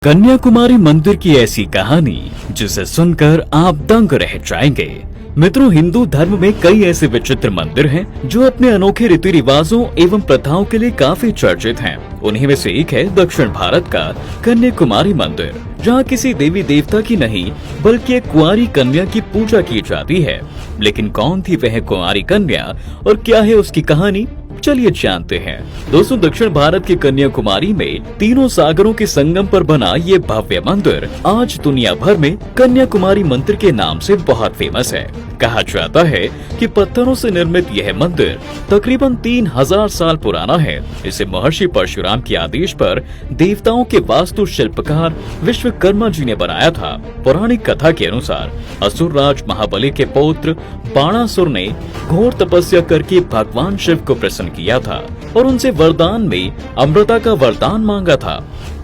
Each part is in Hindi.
कन्याकुमारी मंदिर की ऐसी कहानी जिसे सुनकर आप दंग रह जाएंगे। मित्रों, हिंदू धर्म में कई ऐसे विचित्र मंदिर हैं जो अपने अनोखे रीति रिवाजों एवं प्रथाओं के लिए काफी चर्चित हैं। उन्हीं में से एक है दक्षिण भारत का कन्याकुमारी मंदिर, जहाँ किसी देवी देवता की नहीं बल्कि एक कुंवारी कन्या की पूजा की जाती है। लेकिन कौन थी वह कुंवारी कन्या और क्या है उसकी कहानी, चलिए जानते हैं। दोस्तों, दक्षिण भारत के कन्याकुमारी में तीनों सागरों के संगम पर बना ये भव्य मंदिर आज दुनिया भर में कन्याकुमारी मंदिर के नाम से बहुत फेमस है। कहा जाता है कि पत्थरों से निर्मित यह मंदिर तकरीबन 3000 साल पुराना है। इसे महर्षि परशुराम के आदेश पर देवताओं के वास्तु शिल्पकार विश्वकर्मा जी ने बनाया था। पौराणिक कथा के अनुसार असुर राज महाबली के पौत्र बाणासुर ने घोर तपस्या करके भगवान शिव को प्रसन्न किया था और उनसे वरदान में अमृता का वरदान मांगा था,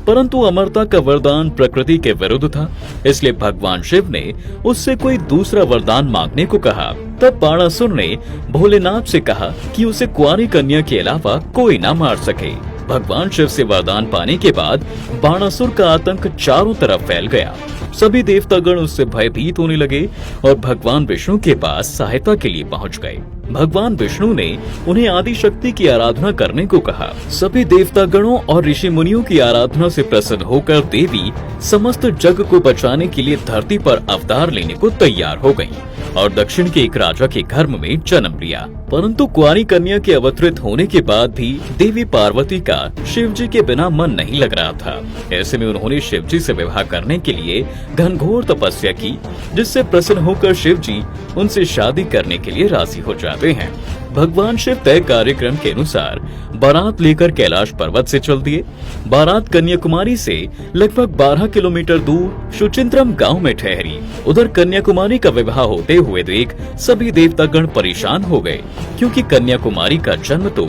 परंतु अमरता का वरदान प्रकृति के विरुद्ध था। इसलिए भगवान शिव ने उससे कोई दूसरा वरदान मांगने को कहा। तब बाणासुर ने भोलेनाथ से कहा कि उसे कुंवारी कन्या के अलावा कोई न मार सके। भगवान शिव से वरदान पाने के बाद बाणासुर का आतंक चारों तरफ फैल गया। सभी देवतागण उससे भयभीत होने लगे और भगवान विष्णु के पास सहायता के लिए पहुंच गए। भगवान विष्णु ने उन्हें आदि शक्ति की आराधना करने को कहा। सभी देवतागणों और ऋषि मुनियों की आराधना से प्रसन्न होकर देवी समस्त जग को बचाने के लिए धरती पर अवतार लेने को तैयार हो गयी और दक्षिण के एक राजा के घर में जन्म लिया। परंतु कुंवारी कन्या के अवतरित होने के बाद भी देवी पार्वती का शिव जी के बिना मन नहीं लग रहा था। ऐसे में उन्होंने शिव जी से विवाह करने के लिए घनघोर तपस्या की, जिससे प्रसन्न होकर शिव जी उनसे शादी करने के लिए राजी हो जाते हैं। भगवान शिव तय कार्यक्रम के अनुसार बारात लेकर कैलाश पर्वत से चल दिए। बारात कन्याकुमारी से लगभग 12 किलोमीटर दूर सुचिंद्रम गांव में ठहरी। उधर कन्याकुमारी का विवाह होते हुए देख सभी देवतागण परेशान हो गए, क्योंकि कन्याकुमारी का जन्म तो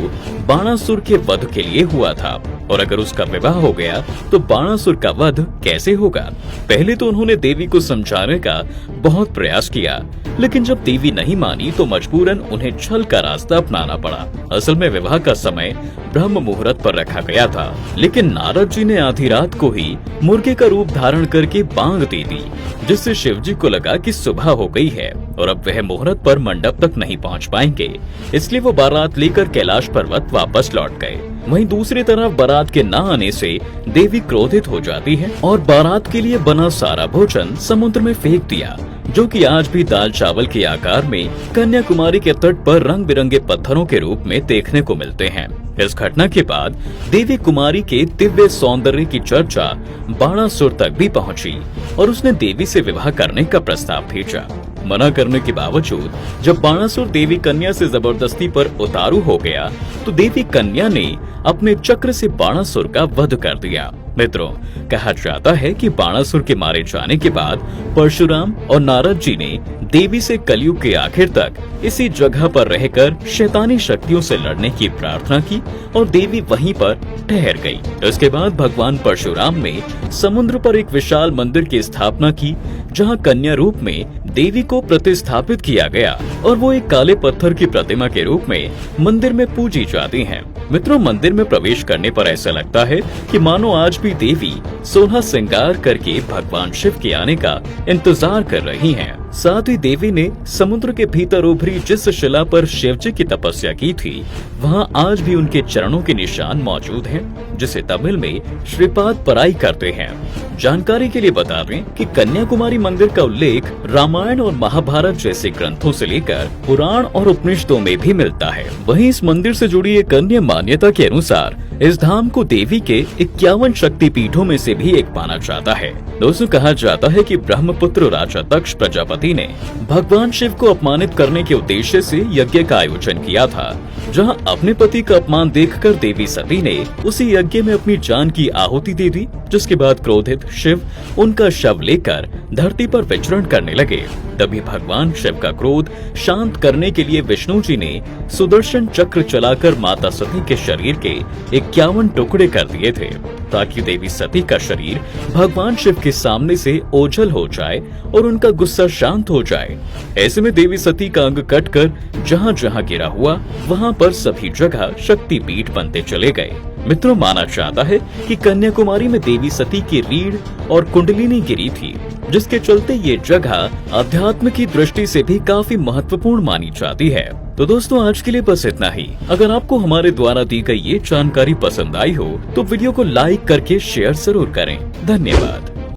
बाणासुर के वध के लिए हुआ था और अगर उसका विवाह हो गया तो बाणासुर का वध कैसे होगा। पहले तो उन्होंने देवी को समझाने का बहुत प्रयास किया, लेकिन जब देवी नहीं मानी तो मजबूरन उन्हें छल का रास्ता अपनाना पड़ा। असल में विवाह का समय ब्रह्म मुहूर्त पर रखा गया था, लेकिन नारद जी ने आधी रात को ही मुर्गे का रूप धारण करके बांग दे दी, जिससे शिव जी को लगा कि सुबह हो गई है और अब वह मुहूर्त पर मंडप तक नहीं पहुंच पाएंगे। इसलिए वो बारात लेकर कैलाश पर्वत वापस लौट गए। वहीं दूसरी तरफ बारात के न आने से देवी क्रोधित हो जाती है और बारात के लिए बना सारा भोजन समुद्र में फेंक दिया, जो कि आज भी दाल चावल के आकार में कन्याकुमारी के तट पर रंग बिरंगे पत्थरों के रूप में देखने को मिलते हैं। इस घटना के बाद देवी कुमारी के दिव्य सौंदर्य की चर्चा बाणासुर तक भी पहुंची और उसने देवी से विवाह करने का प्रस्ताव भेजा। मना करने के बावजूद जब बाणासुर देवी कन्या से जबरदस्ती पर उतारू हो गया तो देवी कन्या ने अपने चक्र से बाणासुर का वध कर दिया। मित्रों, कहा जाता है कि बाणासुर के मारे जाने के बाद परशुराम और नारद जी ने देवी से कलयुग के आखिर तक इसी जगह पर रहकर शैतानी शक्तियों से लड़ने की प्रार्थना की और देवी वहीं पर ठहर गई। इसके बाद भगवान परशुराम ने समुद्र पर एक विशाल मंदिर की स्थापना की, जहां कन्या रूप में देवी को प्रतिस्थापित किया गया और वो एक काले पत्थर की प्रतिमा के रूप में मंदिर में पूजी जाती हैं। मित्रों, मंदिर में प्रवेश करने पर ऐसा लगता है कि मानो आज भी देवी सोलह श्रृंगार करके भगवान शिव के आने का इंतजार कर रही हैं। साथ ही देवी ने समुद्र के भीतर उभरी जिस शिला पर शिव जी की तपस्या की थी, वहां आज भी उनके चरणों के निशान मौजूद हैं, जिसे तमिल में श्रीपाद पराई करते हैं। जानकारी के लिए बता दें कि कन्याकुमारी मंदिर का उल्लेख रामायण और महाभारत जैसे ग्रंथों से लेकर पुराण और उपनिषदों में भी मिलता है। वहीं इस मंदिर से जुड़ी एक अन्य मान्यता के अनुसार इस धाम को देवी के 51 शक्तिपीठों में से भी एक माना जाता है। दोस्तों, कहा जाता है कि ब्रह्मपुत्र राजा दक्ष प्रजापति ने भगवान शिव को अपमानित करने के उद्देश्य से यज्ञ का आयोजन किया था, जहां अपने पति का अपमान देखकर देवी सती ने उसी यज्ञ में अपनी जान की आहुति दे दी, जिसके बाद क्रोधित शिव उनका शव लेकर धरती पर विचरण करने लगे। तभी भगवान शिव का क्रोध शांत करने के लिए विष्णु जी ने सुदर्शन चक्र चलाकर माता सती के शरीर के एक 51 टुकड़े कर दिए थे ताकि देवी सती का शरीर भगवान शिव के सामने से ओझल हो जाए और उनका गुस्सा शांत हो जाए। ऐसे में देवी सती का अंग कटकर जहाँ जहाँ गिरा हुआ वहाँ पर सभी जगह शक्तिपीठ बनते चले गए। मित्रों, माना जाता है कि कन्याकुमारी में देवी सती की रीढ़ और कुंडलिनी गिरी थी, जिसके चलते ये जगह अध्यात्म की दृष्टि से भी काफी महत्वपूर्ण मानी जाती है। तो दोस्तों, आज के लिए बस इतना ही। अगर आपको हमारे द्वारा दी गई ये जानकारी पसंद आई हो तो वीडियो को लाइक करके शेयर जरूर करें। धन्यवाद।